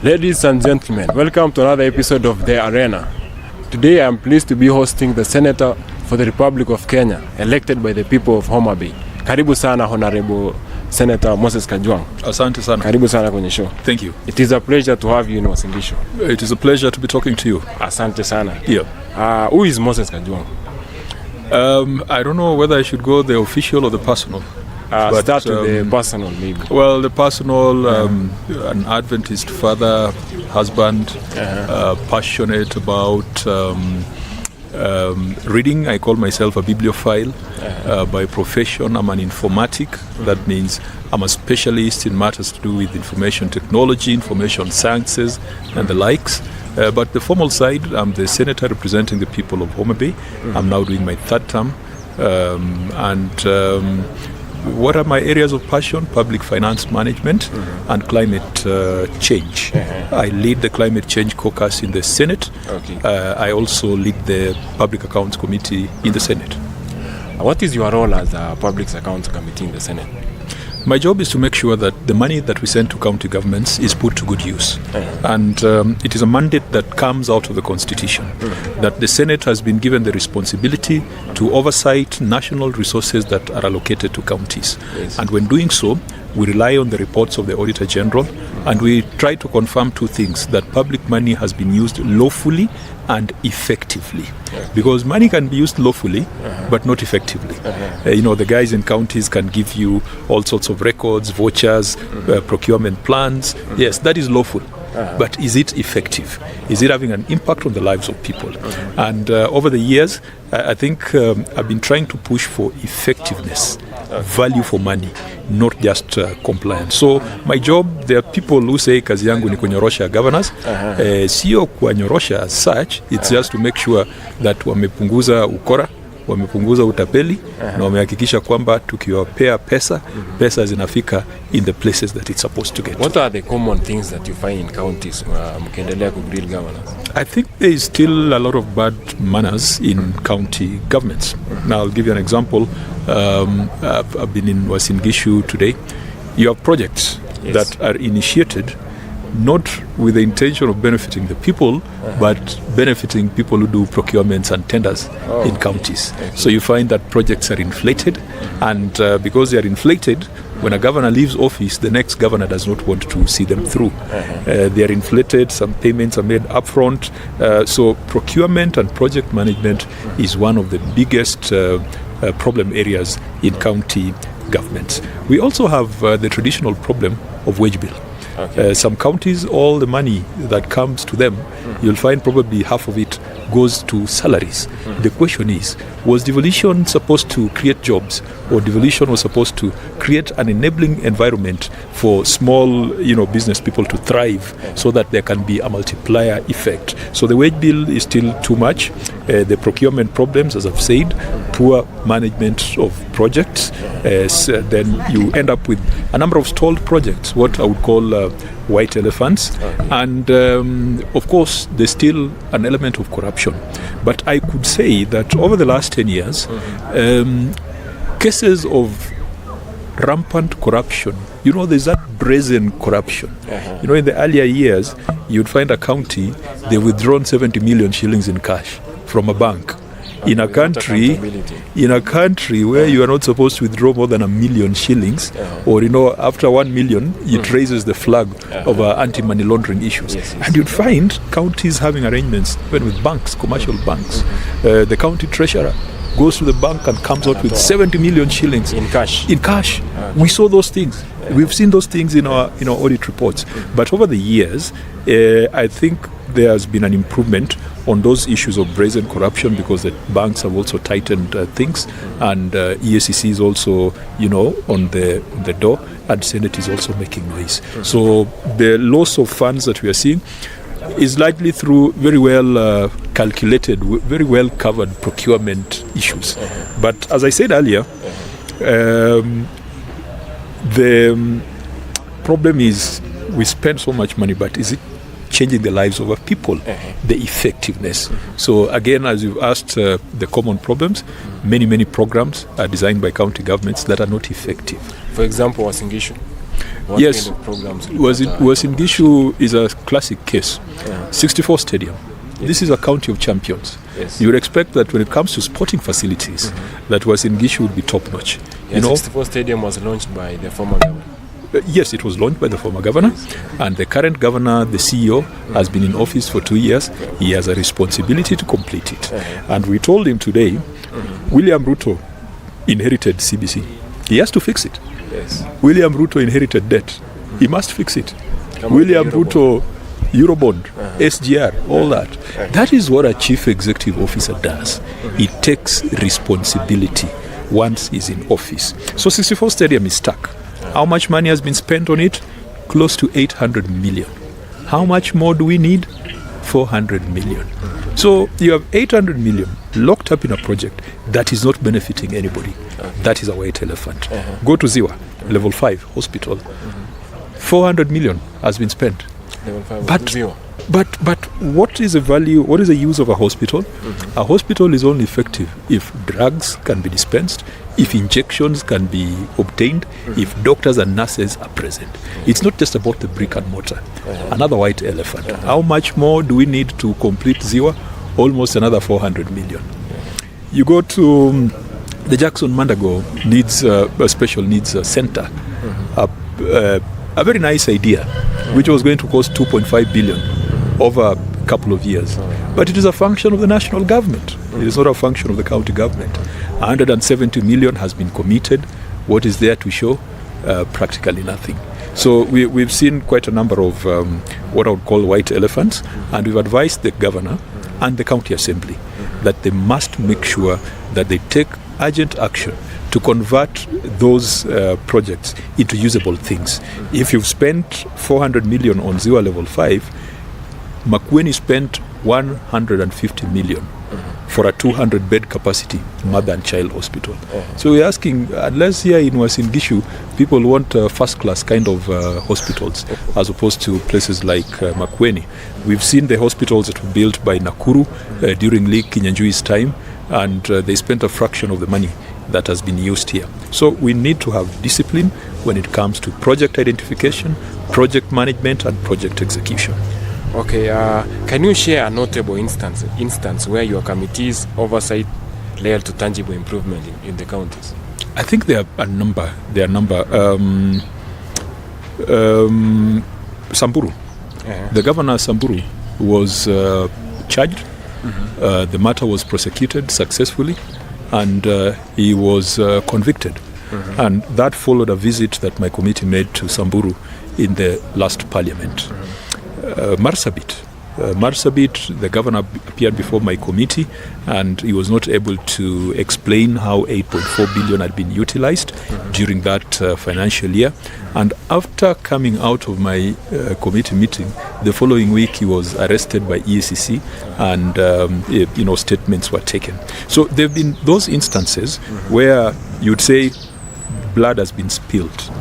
Ladies and gentlemen, welcome to another episode of The Arena. Today I am pleased to be hosting the Senator for the Republic of Kenya, elected by the people of Homa Bay. Karibu sana Honorable Senator Moses Kajwang. Asante sana. Karibu sana kwenye show. Thank you. It is a pleasure to have you in Uasin Gishu. It is a pleasure to be talking to you. Asante sana. Yeah. Who is Moses Kajwang? I don't know whether I should go the official or the personal. Start with the personal, maybe. Well, the personal, an Adventist father, husband, passionate about reading. I call myself a bibliophile. By profession, I'm an informatic. That means I'm a specialist in matters to do with information technology, information sciences, and the likes. But the formal side, I'm the senator representing the people of Homa Bay. I'm now doing my third term. What are my areas of passion? Public finance management and climate change. I lead the climate change caucus in the Senate. Okay. I also lead the Public Accounts Committee in the Senate. What is your role as a Public Accounts Committee in the Senate? My job is to make sure that the money that we send to county governments is put to good use. And it is a mandate that comes out of the Constitution, that the Senate has been given the responsibility to oversight national resources that are allocated to counties. Yes. And when doing so, we rely on the reports of the Auditor General, and we try to confirm two things: that public money has been used lawfully and effectively. Because money can be used lawfully, but not effectively. The guys in counties can give you all sorts of records, vouchers, procurement plans. Yes, that is lawful. But is it effective? Is it having an impact on the lives of people? And over the years, I think I've been trying to push for effectiveness, value for money, not just compliance. So my job, there are people who say kazi yangu ni kunyorosha governors. Sio kuwanyorosha as such, it's just to make sure that wamepunguza ukora, wamepunguza utapeli, na wamehakikisha kwamba tukiwapea pesa zinafika in the places that it's supposed to get. What are the common things that you find in counties mkiendelea kugrill governors? I think there is still a lot of bad manners in county governments. Now I'll give you an example. I've been in Uasin Gishu today. You have projects that are initiated not with the intention of benefiting the people, but benefiting people who do procurements and tenders in counties. So you find that projects are inflated, and because they are inflated, when a governor leaves office, the next governor does not want to see them through. They are inflated, some payments are made upfront. So procurement and project management is one of the biggest problem areas in county governments. We also have the traditional problem of wage bill. Some counties, all the money that comes to them, you'll find probably half of it goes to salaries. The question is, was devolution supposed to create jobs, or devolution was supposed to create an enabling environment for small, business people to thrive, so that there can be a multiplier effect? So the wage bill is still too much. The procurement problems, as I've said, poor management of projects. Then you end up with a number of stalled projects, what I would call white elephants. And of course, there's still an element of corruption. But I could say that over the last 10 years, cases of rampant corruption, there's that brazen corruption. In the earlier years, you'd find a county, they've withdrawn 70 million shillings in cash from a bank. In a country where you are not supposed to withdraw more than 1 million shillings, or after 1 million, it raises the flag of anti-money laundering issues. And you'd find counties having arrangements even with banks, commercial banks. The county treasurer goes to the bank and comes out with 70 million shillings in cash. We saw those things. We've seen those things in our audit reports. But over the years, I think there has been an improvement on those issues of brazen corruption, because the banks have also tightened things, and EACC is also, on the door, and Senate is also making noise. So the loss of funds that we are seeing is likely through very well calculated, very well covered procurement issues. But as I said earlier, the problem is we spend so much money, but is it changing the lives of our people? The effectiveness. So again, as you've asked, the common problems, many programs are designed by county governments that are not effective. For example, Uasin Gishu. What Yes, kind of programs? Uasin Gishu is a classic case. 64 Stadium. This is a county of champions. Yes. You would expect that when it comes to sporting facilities, that Uasin Gishu would be top-notch. Yeah, 64 Stadium was launched by the former governor. Yes, it was launched by the former governor, and the current governor, the CEO, has been in office for 2 years. He has a responsibility to complete it. And we told him today, William Ruto inherited CBC. He has to fix it. Yes. William Ruto inherited debt. He must fix it. Come William on, Eurobond. Ruto, Eurobond, SGR, all that. That is what a chief executive officer does. He takes responsibility once he's in office. So 64 Stadium is stuck. How much money has been spent on it? Close to 800 million. How much more do we need? 400 million. So you have 800 million locked up in a project that is not benefiting anybody. That is a white elephant. Go to Ziwa, level 5 hospital. 400 million has been spent. Level 5 But Ziwa. But what is the value, what is the use of a hospital? A hospital is only effective if drugs can be dispensed, if injections can be obtained, if doctors and nurses are present. It's not just about the brick and mortar. Another white elephant. How much more do we need to complete Ziwa? Almost another 400 million. You go to the Jackson Mandago special needs center. A very nice idea, which was going to cost 2.5 billion over a couple of years. But it is a function of the national government. It is not a function of the county government. 170 million has been committed. What is there to show? Practically nothing. So we've seen quite a number of what I would call white elephants, and we've advised the governor and the county assembly that they must make sure that they take urgent action to convert those projects into usable things. If you've spent 400 million on Ziwa level 5, Makueni spent 150 million for a 200-bed capacity mother and child hospital. So we're asking, unless here in Uasin Gishu, people want first-class kind of hospitals as opposed to places like Makueni. We've seen the hospitals that were built by Nakuru during Lee Kinyanjui's time, and they spent a fraction of the money that has been used here. So we need to have discipline when it comes to project identification, project management, and project execution. Okay, can you share a notable instance where your committee's oversight led to tangible improvement in the counties? I think there are a number. Samburu. The governor Samburu was charged. The matter was prosecuted successfully, and he was convicted. And that followed a visit that my committee made to Samburu in the last parliament. Marsabit, the governor appeared before my committee, and he was not able to explain how 8.4 billion had been utilized during that financial year. And after coming out of my committee meeting, the following week he was arrested by EACC, and statements were taken. So there have been those instances where you'd say blood has been spilled.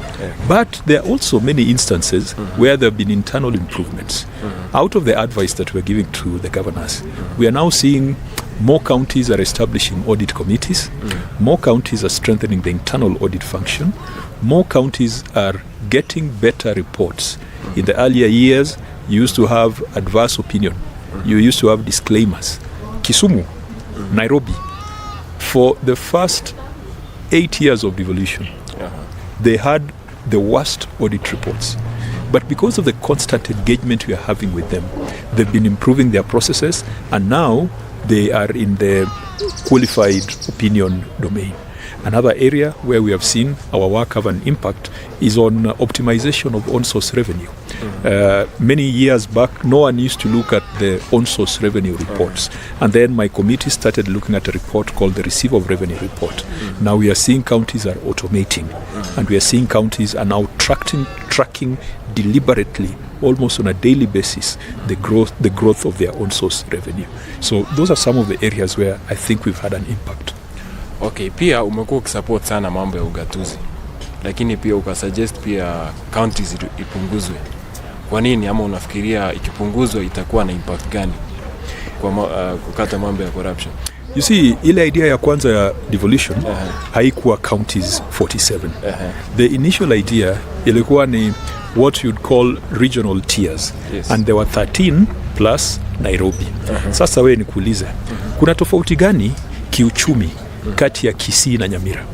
But there are also many instances where there have been internal improvements. Out of the advice that we're giving to the governors, we are now seeing more counties are establishing audit committees, more counties are strengthening the internal audit function, more counties are getting better reports. In the earlier years, you used to have adverse opinion, you used to have disclaimers. Kisumu, Nairobi, for the first 8 years of devolution, they had the worst audit reports. But because of the constant engagement we are having with them, they've been improving their processes, and now they are in the qualified opinion domain. Another area where we have seen our work have an impact is on optimization of on-source revenue. Many years back, no one used to look at the on-source revenue reports. And then my committee started looking at a report called the Receive of Revenue Report. Now we are seeing counties are automating, and we are seeing counties are now tracking deliberately, almost on a daily basis, the growth of their on-source revenue. So those are some of the areas where I think we've had an impact. Okay, pia umekuwa ukisupport sana mambo ya ugatuzi, lakini pia ukasuggest pia counties ipunguzwe. Kwa nini, ama unafikiria ikipunguzwa itakuwa na impact gani kwa kukata mambo ya corruption? You see, ile idea ya kwanza ya devolution haikuwa counties 47. The initial idea ilikuwa ni what you'd call regional tiers. Yes. And there were 13 plus Nairobi. Sasa wewe nikuulize, kuna tofauti gani kiuchumi kati ya Kisii na Nyamira?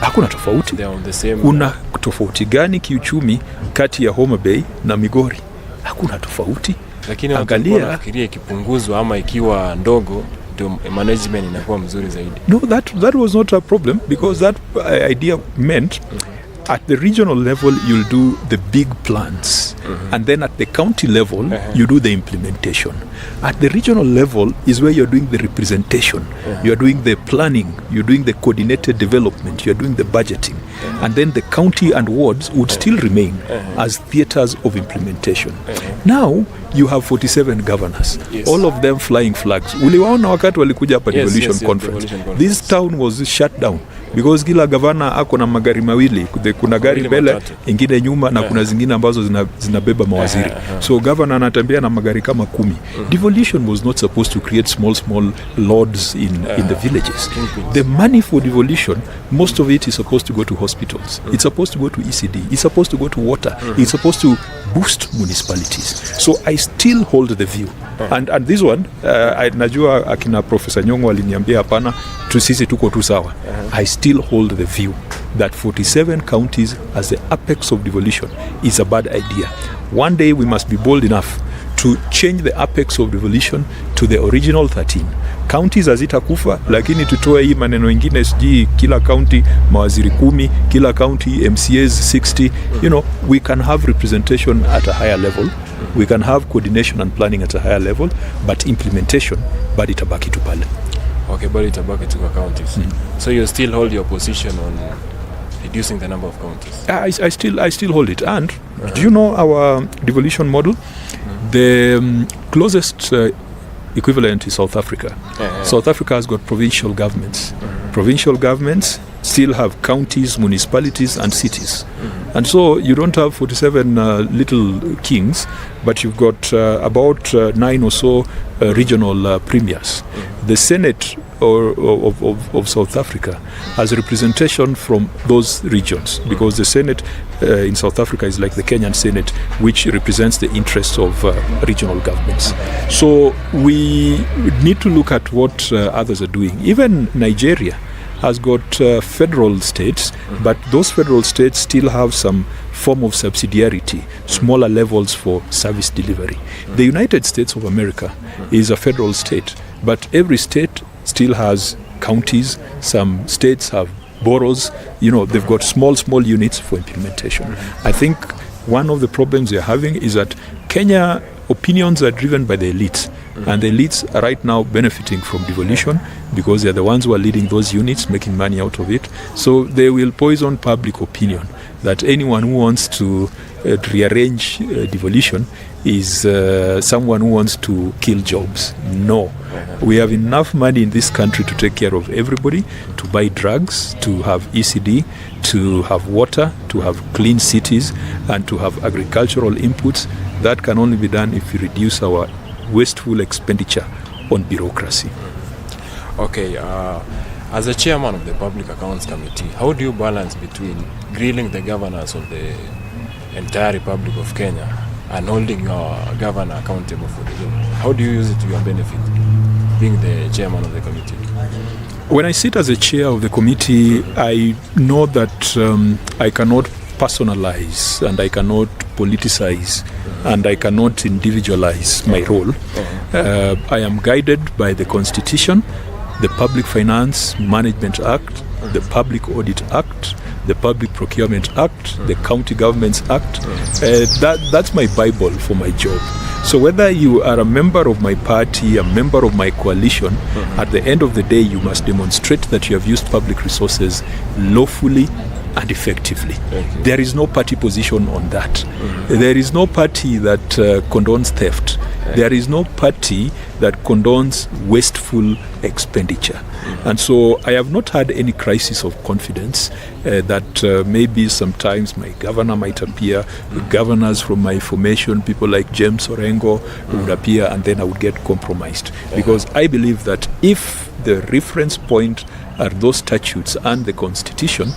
Hakuna tofauti. They are on the same. Kuna tofauti gani kiuchumi kati ya Homa Bay na Migori? Hakuna tofauti. Lakini angalia, nafikiria ikipunguzwa ama ikiwa ndogo ndio management inakuwa mzuri zaidi. No, that was not a problem, because that idea meant at the regional level you'll do the big plans, and then at the county level you do the implementation. At the regional level is where you're doing the representation, you're doing the planning, you're doing the coordinated development, you're doing the budgeting, and then the county and wards would still remain as theaters of implementation. Now you have 47 governors, all of them flying flags. Uliwaona wakati walikuja hapa devolution conference. This town was shut down because kila governor ako na magari mawili, kuna gari mbele, ingine nyuma, na kuna zingine ambazo zinabeba mawaziri. So governor anatembea na magari kama 10. Devolution was not supposed to create small lords in the villages. The money for devolution, most of it is supposed to go to hospitals. It's supposed to go to ECD. It's supposed to go to water. It's supposed to boost municipalities. So I still hold the view. And this one, najua akina Professor Nyong'o aliniambia hapana, sisi tuko tu sawa. I still hold the view that 47 counties as the apex of devolution is a bad idea. One day we must be bold enough to change the apex of devolution to the original 13. Counties hazitakufa, lakini tutoe hii maneno ingine, siji kila county mawaziri 10, kila county MCAs 60. You know, we can have representation at a higher level. We can have coordination and planning at a higher level, but implementation, bado itabaki tu pale. Okay, bado itabaki tu kwa counties. So you still hold your position on reducing the number of counties? I still hold it. And do you know our devolution model? The closest equivalent is South Africa. South Africa has got provincial governments. Provincial governments still have counties, municipalities, and cities. And so you don't have 47 little kings, but you've got about 9 or so regional premiers. The Senate of South Africa has representation from those regions, because the Senate in South Africa is like the Kenyan Senate, which represents the interests of regional governments. So we need to look at what others are doing. Even Nigeria has got federal states, but those federal states still have some form of subsidiarity, smaller levels for service delivery. The United States of America is a federal state, but every state still has counties. Some states have boroughs. You know, they've got small units for implementation. I think one of the problems they're having is that Kenya opinions are driven by the elites, and the elites are right now benefiting from devolution because they're the ones who are leading those units, making money out of it. So they will poison public opinion that anyone who wants to rearrange devolution is someone who wants to kill jobs. No. We have enough money in this country to take care of everybody, to buy drugs, to have ECD, to have water, to have clean cities, and to have agricultural inputs. That can only be done if we reduce our wasteful expenditure on bureaucracy. Okay, as a chairman of the Public Accounts Committee, how do you balance between grilling the governors of the entire Republic of Kenya and holding your governor accountable for the job? How do you use it to your benefit, being the chairman of the committee? When I sit as a chair of the committee, I know that I cannot personalize and I cannot politicize and I cannot individualize my role. I am guided by the Constitution, the Public Finance Management Act, the Public Audit Act, the Public Procurement Act, the County Governments Act. That's my Bible for my job. So whether you are a member of my party, a member of my coalition, at the end of the day, you must demonstrate that you have used public resources lawfully and effectively. There is no party position on that. There is no party that condones theft. There is no party that condones wasteful expenditure. And so I have not had any crisis of confidence that maybe sometimes my governor might appear, governors from my formation, people like James Orengo would appear, and then I would get compromised. Because I believe that if the reference point are those statutes and the constitution,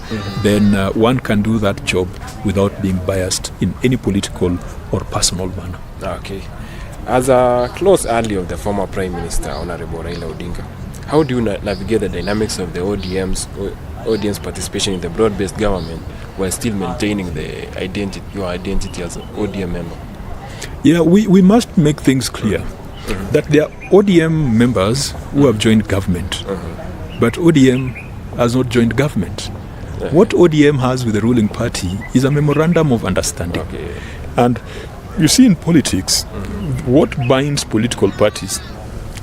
then one can do that job without being biased in any political or personal manner. Okay. As a close ally of the former Prime Minister, Honorable Raila Odinga, how do you navigate the dynamics of the audience participation in the broad-based government while still maintaining your identity as an ODM member? Yeah, we must make things clear that there are ODM members who have joined government, but ODM has not joined government. What ODM has with the ruling party is a memorandum of understanding. Okay. And you see, in politics, what binds political parties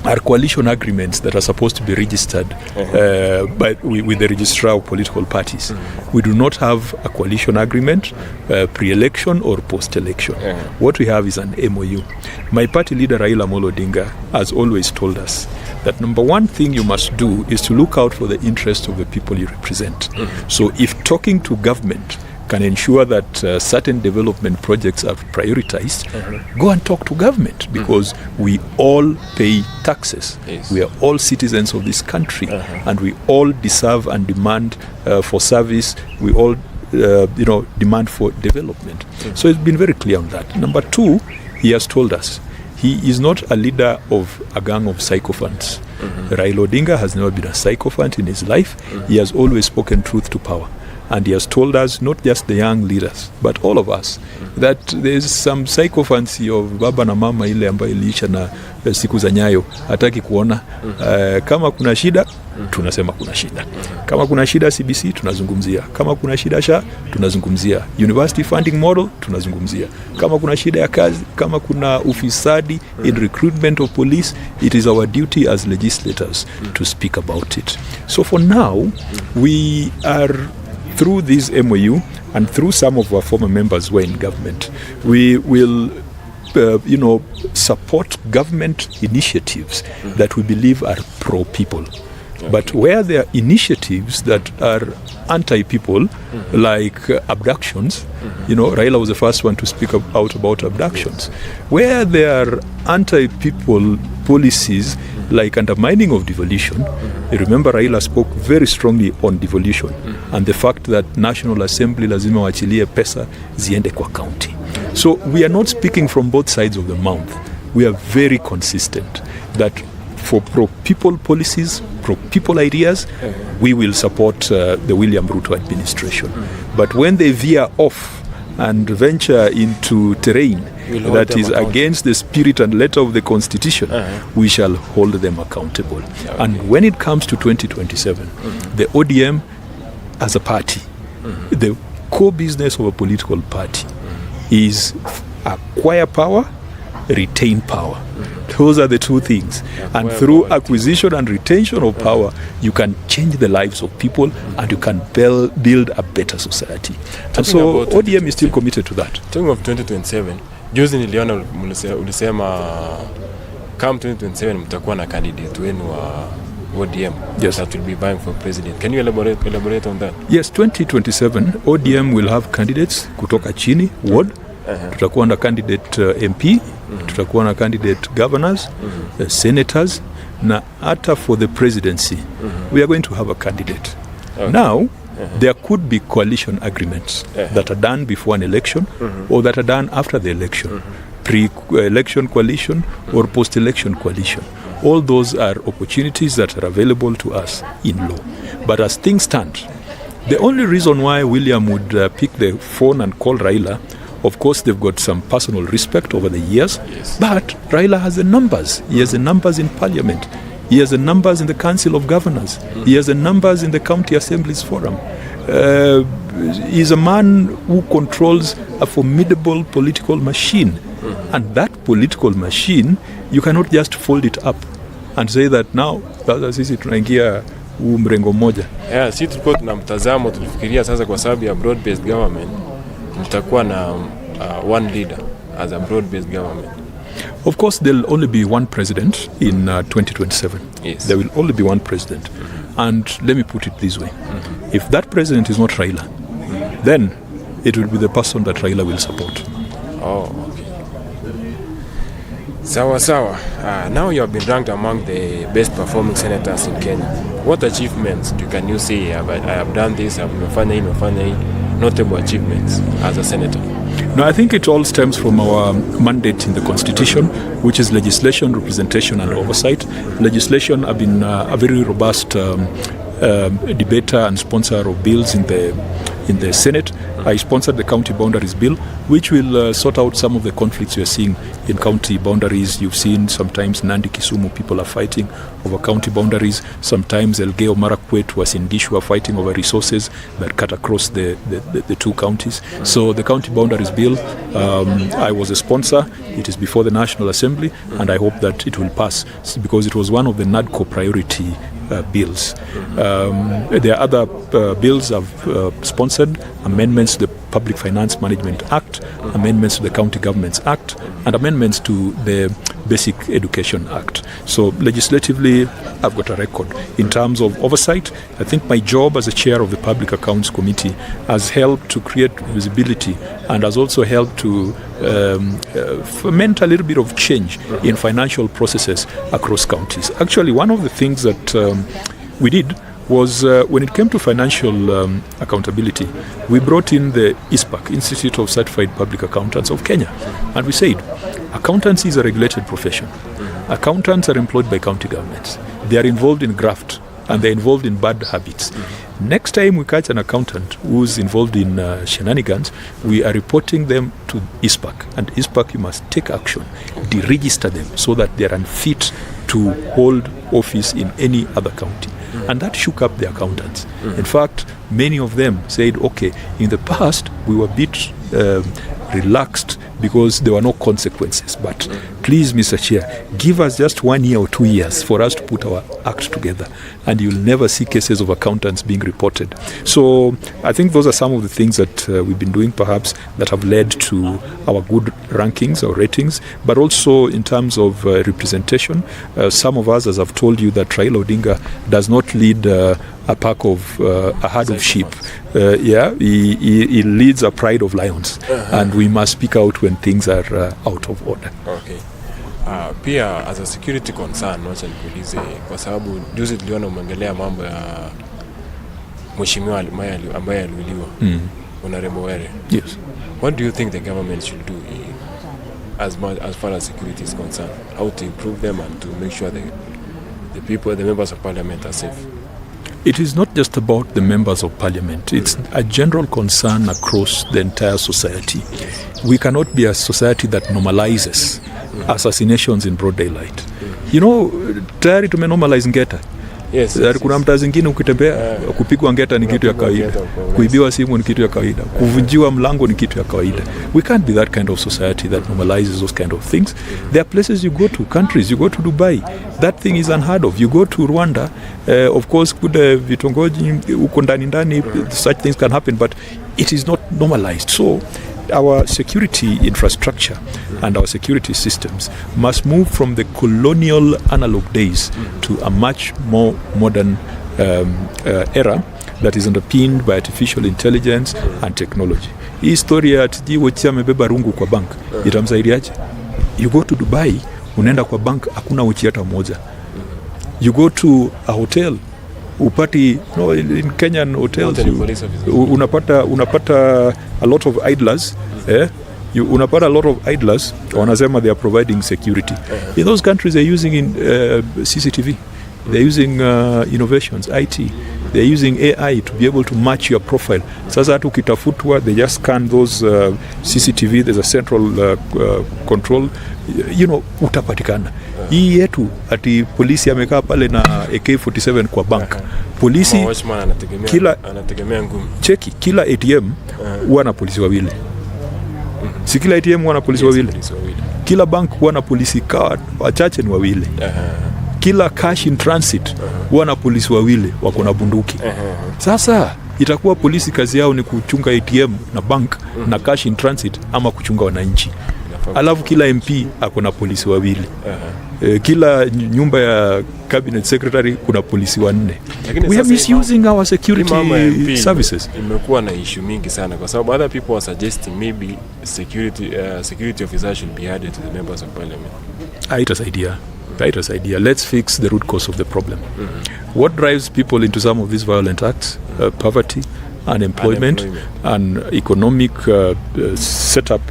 are coalition agreements that are supposed to be registered with the registrar of political parties. We do not have a coalition agreement pre-election or post-election. What we have is an MOU. My party leader Raila Odinga has always told us that number one thing you must do is to look out for the interests of the people you represent. So if talking to government can ensure that certain development projects are prioritized, go and talk to government, because we all pay taxes. Yes. We are all citizens of this country, and we all deserve and demand for service. We all demand for development. So it's been very clear on that. Number two, he has told us he is not a leader of a gang of sycophants. Raila Odinga has never been a sycophant in his life. He has always spoken truth to power. And he has told us, not just the young leaders, but all of us, that there is some sycophancy of baba na mama ile ambayo iliisha na siku za Nyayo. Hataki kuona kama kuna shida, tunasema kuna shida. Kama kuna shida CBC, tunazungumzia. Kama kuna shida SHA, tunazungumzia. University funding model, tunazungumzia. Kama kuna shida ya kazi, kama kuna ufisadi in recruitment of police, it is our duty as legislators to speak about it. So for now, we are, through this MOU and through some of our former members who are in government, we will support government initiatives that we believe are pro-people. But where there are initiatives that are anti-people, like abductions, Raila was the first one to speak out about abductions. Where there are anti-people policies, like undermining of devolution, you remember Raila spoke very strongly on devolution and the fact that National Assembly lazima wachilie pesa ziende kwa county. So we are not speaking from both sides of the mouth. We are very consistent that for pro-people policies, pro-people ideas, we will support the William Ruto administration. But when they veer off and venture into terrain that is against the spirit and letter of the Constitution, we shall hold them accountable. And when it comes to 2027, the ODM as a party, the core business of a political party is acquire power, retain power. Those are the two things. And through acquisition and retention of power, you can change the lives of people and you can build a better society. And so ODM is still committed to that. Talking of 2027, juzi niliona ulisema come 2027 mtakuwa na candidate wenu wa ODM that will be vying for president. Can you elaborate on that? Yes, 2027 ODM will have candidates kutoka chini ward. Tutakuwa na candidate MP, tutakuwa na candidate governors, senators, na hata for the presidency we are going to have a candidate. Now there could be coalition agreements that are done before an election or that are done after the election, pre-election coalition or post-election coalition. All those are opportunities that are available to us in law. But as things stand, the only reason why William would pick the phone and call Raila, of course, they've got some personal respect over the years, but Raila has the numbers. He has the numbers in parliament. He has the numbers in the Council of Governors. He has the numbers in the County Assemblies Forum. He's a man who controls a formidable political machine. And that political machine, you cannot just fold it up and say that now, sisi tunaingia mrengo moja. Yeah, sisi tulikuwa tunamtazamo, tulifikiria sasa kwa sababu ya broad-based government, mtakuwa na one leader as a broad-based government. Of course, there'll only be one president in 2027. Yes. There will only be one president. And let me put it this way. If that president is not Raila, then it will be the person that Raila will support. Oh, okay. Sawa. Now you have been ranked among the best performing senators in Kenya. What achievements can you say? I have done this, I've mefanya notable achievements as a senator? No, I think it all stems from our mandate in the Constitution, which is legislation, representation, and oversight. Legislation, I've been a very robust debater and sponsor of bills in the Senate. I sponsored the county boundaries bill, which will sort out some of the conflicts we are seeing in county boundaries. You've seen sometimes Nandi, Kisumu, people are fighting over county boundaries. Sometimes Elgeyo Marakwet, Uasin Gishu are fighting over resources that cut across the two counties. So the county boundaries bill, I was a sponsor. It is before the National Assembly, and I hope that it will pass because it was one of the NADCO priority bills. There are other bills I've sponsored, amendments to the Public Finance Management Act, amendments to the County Governments Act, and amendments to the Basic Education Act. So legislatively, I've got a record. In terms of oversight, I think my job as a chair of the Public Accounts Committee has helped to create visibility and has also helped to foment a little bit of change in financial processes across counties. Actually, one of the things that we did was when it came to financial accountability, we brought in the ISPAC, Institute of Certified Public Accountants of Kenya, and we said, accountancy is a regulated profession. Accountants are employed by county governments. They are involved in graft, and they're involved in bad habits. Next time we catch an accountant who's involved in shenanigans, we are reporting them to ISPAC, and ISPAC, you must take action, deregister them so that they are unfit to hold office in any other county. And that shook up the accountants. In fact, many of them said, okay, in the past we were a bit relaxed because there were no consequences. But please, Mr. Chair, give us just 1 year or 2 years for us to put our act together, and you'll never see cases of accountants being reported. So I think those are some of the things that we've been doing, perhaps, that have led to our good rankings or ratings, but also in terms of representation. Some of us, as I've told you, that Raila Odinga does not lead a pack of a herd of sheep. He leads a pride of lions, and we must speak out when things are out of order. Okay. Pia as a security concern, wacha nikuulize, kwa sababu juzi tuliona umeongelea mambo ya mheshimiwa ambaye aliuliwa, Honorable Were. Yes. What do you think the government should do as far as security is concerned? How to improve them and to make sure the people, the members of parliament, are safe? It is not just about the members of parliament. It's a general concern across the entire society. We cannot be a society that normalizes assassinations in broad daylight. You know, tayari tumenormalize ngeta. Yes. Kuna mtaa zingine ukitembea kupigwa ngeta ni kitu ya kawaida. Kuibiwa simu ni kitu ya kawaida. Kuvunjiwa mlango ni kitu ya kawaida. We can't be that kind of society that normalizes those kind of things. There are places you go to, countries, you go to Dubai. That thing is unheard of. You go to Rwanda, of course, kude vitongoji uko ndani, such things can happen, but it is not normalized. So our security infrastructure and our security systems must move from the colonial analog days to a much more modern era that is underpinned by artificial intelligence and technology. Hii story ya tijiwe amebeba rungu kwa bank, itamsaidiaje? You go to Dubai, unaenda kwa bank, hakuna uchi hata moja. You go to a hotel, upati in Kenyan hotels unapata a lot of idlers, unapata a lot of idlers wanasema they are providing security. In those countries they're using CCTV, they're using innovations, IT, they're using AI to be able to match your profile. Sasa hata ukitafutwa, they just scan those CCTV, there's a central control, utapatikana. Hii yetu ati polisi amekaa pale na AK47 kwa bank. Polisi anategemea ngumi. Cheki, kila ATM huwa na polisi wawili. Si kila ATM huwa na polisi wawili. Kila bank huwa na polisi wachache ni wawili. Kila cash in transit huwa na polisi wawili wako na bunduki. Sasa itakuwa polisi kazi yao ni kuchunga ATM na bank na cash in transit ama kuchunga wananchi. Alafu kila MP akona polisi wawili. Kila nyumba ya cabinet secretary kuna polisi wanne. We are misusing our security services. Imekuwa na issue mingi sana kwa sababu other people are suggesting maybe security officers should be added to the members of parliament. Idea. Let's fix the root cause of the problem. What drives people into some of these violent acts? Poverty, unemployment, and economic setup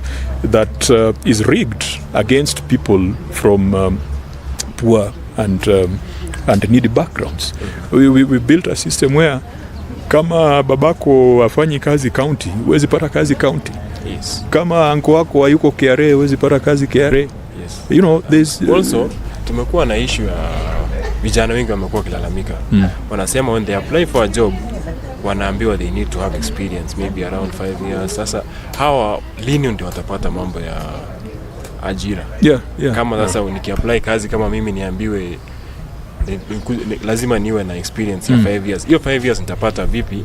that is rigged against people from poor and needy backgrounds. We built a system where kama babako afanyi kazi county, huwezi pata kazi county. Yes. Kama anko wako hayuko KRA, huwezi pata kazi KRA. Yes. You know, there's also tumekuwa na issue ya vijana wengi wamekuwa kilalamika. Wanasema when they apply for a job wanaambiwa they need to have experience maybe around 5 years. Sasa hawa lini ndio watapata mambo ya ajira? Kama sasa nikiapply kazi kama mimi niambiwe lazima niwe na experience ya 5 years. Hiyo 5 years nitapata vipi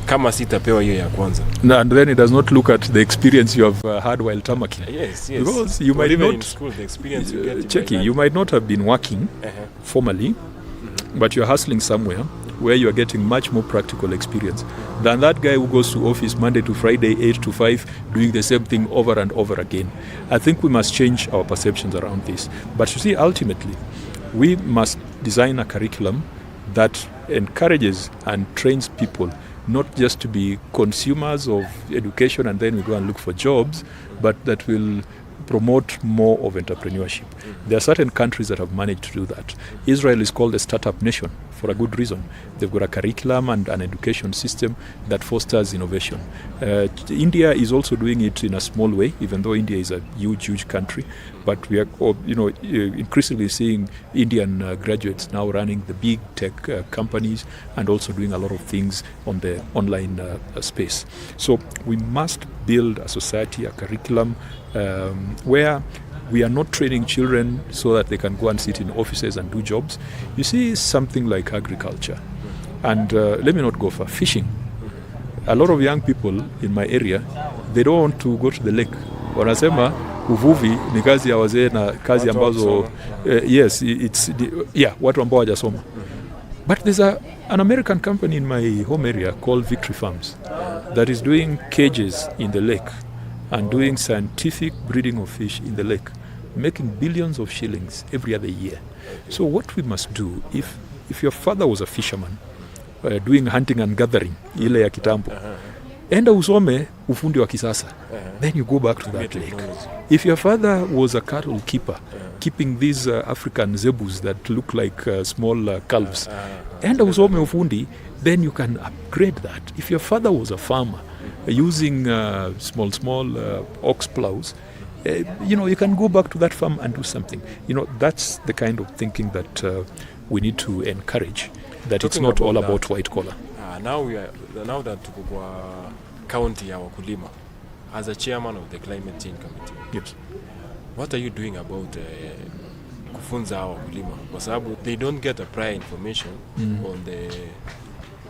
kama sitapewa hiyo ya kwanza? And then it does not look at the experience you have had while tamaking. Yes. Because you might not in school, the experience you get. You might not have been working formally, but you're hustling somewhere where you are getting much more practical experience than that guy who goes to office Monday to Friday, 8 to 5, doing the same thing over and over again. I think we must change our perceptions around this. But you see, ultimately, we must design a curriculum that encourages and trains people not just to be consumers of education and then we go and look for jobs, but that will promote more of entrepreneurship. There are certain countries that have managed to do that. Israel is called a startup nation for a good reason. They've got a curriculum and an education system that fosters innovation. India is also doing it in a small way, even though India is a huge country. But we are, increasingly seeing Indian graduates now running the big tech companies and also doing a lot of things on the online space. So we must build a society, a curriculum where we are not training children so that they can go and sit in offices and do jobs. You see something like agriculture. And let me not go for fishing. A lot of young people in my area, they don't want to go to the lake. Wanasema uvuvi ni kazi ya wazee na kazi ambazo watu ambao hawajasoma. But there's an American company in my home area called Victory Farms that is doing cages in the lake and doing scientific breeding of fish in the lake, making billions of shillings every other year. So what we must do, if your father was a fisherman, doing hunting and gathering, ile ya kitambo, enda usome ufundi wa kisasa, then you go back to that lake. If your father was a cattle keeper, keeping these African zebus that look like small calves, enda usome ufundi, then you can upgrade that. If your father was a farmer, using small ox plows, you can go back to that farm and do something. That's the kind of thinking that we need to encourage, that it's not all about white collar. Now that tuko kwa county ya wakulima, as a chairman of the climate change committee, yes, what are you doing about kufunza hawa wakulima, kwa sababu they don't get a prior information on the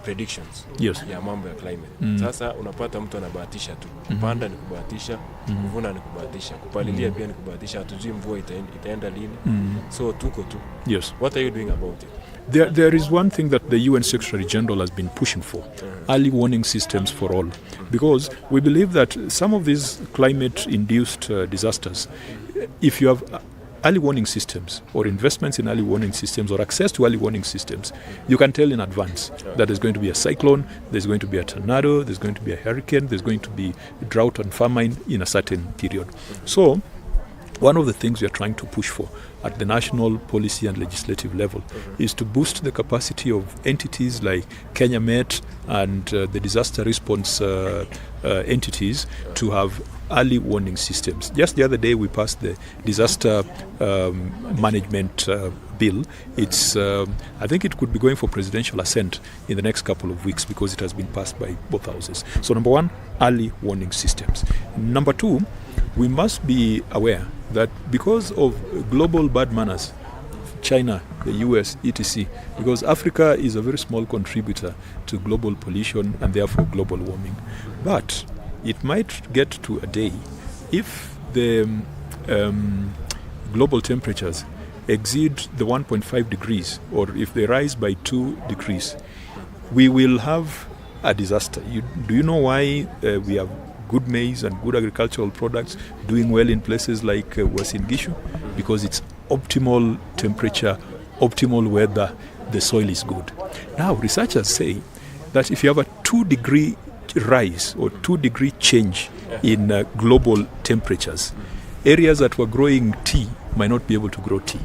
predictions ya mambo ya climate. Sasa unapata mtu anabahatisha tu. Kupanda ni kubahatisha, kuvuna ni kubahatisha, kupalilia pia ni kubahatisha, hatujui mvua itaenda lini. So tuko tu. Yes. What are you doing about it? There is one thing that the UN Secretary General has been pushing for, early warning systems for all. Because we believe that some of these climate-induced disasters, if you have early warning systems or investments in early warning systems or access to early warning systems, you can tell in advance that there's going to be a cyclone, there's going to be a tornado, there's going to be a hurricane, there's going to be drought and famine in a certain period. So one of the things we are trying to push for at the national policy and legislative level is to boost the capacity of entities like Kenya Met and the disaster response entities to have early warning systems. Just the other day we passed the disaster management bill. It's I think it could be going for presidential assent in the next couple of weeks because it has been passed by both houses. So number one, early warning systems. Number two, we must be aware that because of global bad manners, China, the US, etc., because Africa is a very small contributor to global pollution and therefore global warming. But it might get to a day if the global temperatures exceed the 1.5 degrees, or if they rise by 2 degrees, we will have a disaster. Do you know why we have good maize and good agricultural products doing well in places like Uasin Gishu? Because it's optimal temperature, optimal weather, the soil is good. Now, researchers say that if you have a 2-degree rise or 2-degree change in global temperatures, areas that were growing tea might not be able to grow tea.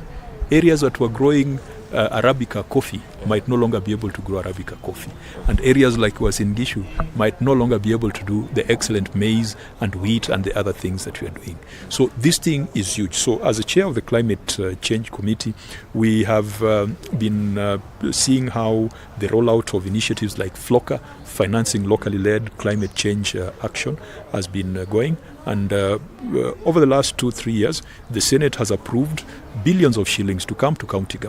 Areas that were growing Arabica coffee might no longer be able to grow Arabica coffee. And areas like Uasin Gishu might no longer be able to do the excellent maize and wheat and the other things that we are doing. So this thing is huge. So as a chair of the Climate Change Committee, we have been seeing how the rollout of initiatives like FLOCA, financing locally led climate change action, has been going. And over the last 2-3 years, the Senate has approved billions of shillings to come to county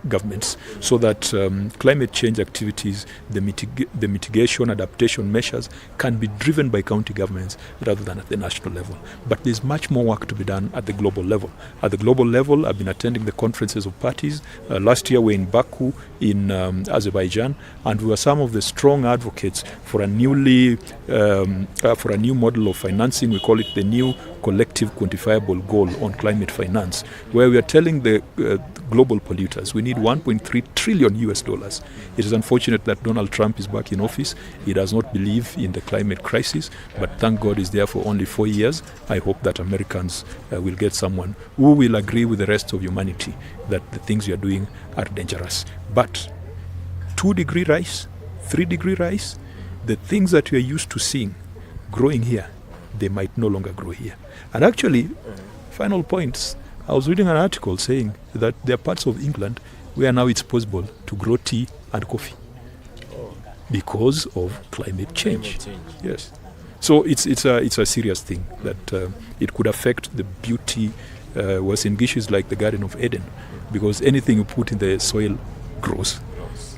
governments so that climate change activities, the mitigation, adaptation measures can be driven by county governments rather than at the national level. But there's much more work to be done at the global level. At the global level, I've been attending the conferences of parties. Last year, we were in Baku in Azerbaijan, and we were some of the strong advocates for a new model of financing. We call it the new collective quantifiable goal on climate finance, where we are telling the global polluters we need $1.3 trillion. It is unfortunate that Donald Trump is back in office. He does not believe in the climate crisis, but thank God he's there for only 4 years. I hope that Americans will get someone who will agree with the rest of humanity that the things we are doing are dangerous. But 2-degree rise, 3-degree rise, the things that we are used to seeing growing here, they might no longer grow here. And actually, final points, I was reading an article saying that there are parts of England where now it's possible to grow tea and coffee because of climate change. Yes. So it's a serious thing that it could affect the beauty. Uasin Gishu is like the Garden of Eden, because anything you put in the soil grows.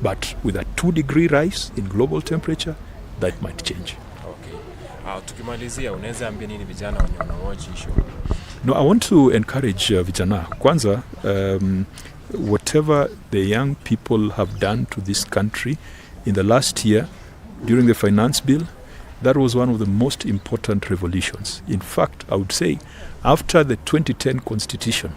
But with a 2-degree rise in global temperature, that might change. Tukimalizia, unaweza ambia nini vijana wenye wanawatch issue? No, I want to encourage vijana. Kwanza, whatever the young people have done to this country in the last year during the finance bill, that was one of the most important revolutions. In fact, I would say after the 2010 constitution,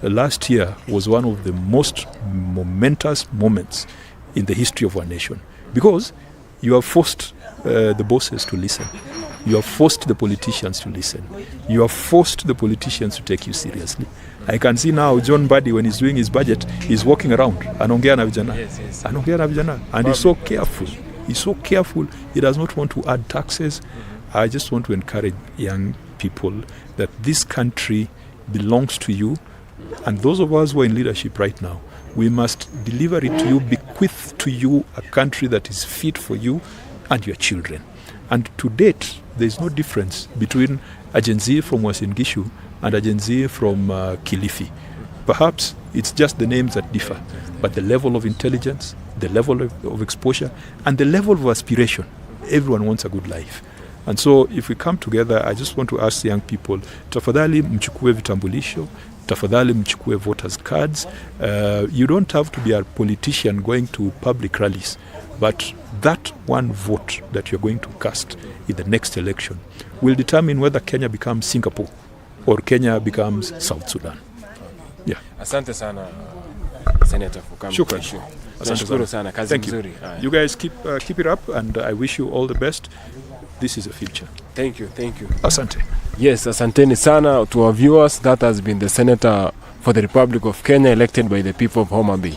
last year was one of the most momentous moments in the history of our nation, because you have forced the bosses to listen. You have forced the politicians to listen. You have forced the politicians to take you seriously. I can see now John Buddy, when he's doing his budget, he's walking around. Anaongea na vijana. Anaongea na vijana. And he's so careful. He's so careful. He does not want to add taxes. I just want to encourage young people that this country belongs to you. And those of us who are in leadership right now, we must deliver it to you, bequeath to you a country that is fit for you and your children. And to date, there is no difference between a Gen Z from Uasin Gishu and a Gen Z from Kilifi. Perhaps it's just the names that differ, but the level of intelligence, the level of exposure, and the level of aspiration, everyone wants a good life. And so if we come together, I just want to ask young people, tafadhali mchukue vitambulisho, tafadhali mchukue voters cards. You don't have to be a politician going to public rallies, but that one vote that you're going to cast in the next election will determine whether Kenya becomes Singapore or Kenya becomes South Sudan. Yeah. Asante sana, Senator, for coming. Shukran. Sana. Kazi Thank you. mzuri. You guys keep it up, and I wish you all the best. This is the future. Thank you. Asante. Yes, asanteni sana to our viewers. That has been the Senator for the Republic of Kenya, elected by the people of Homa Bay.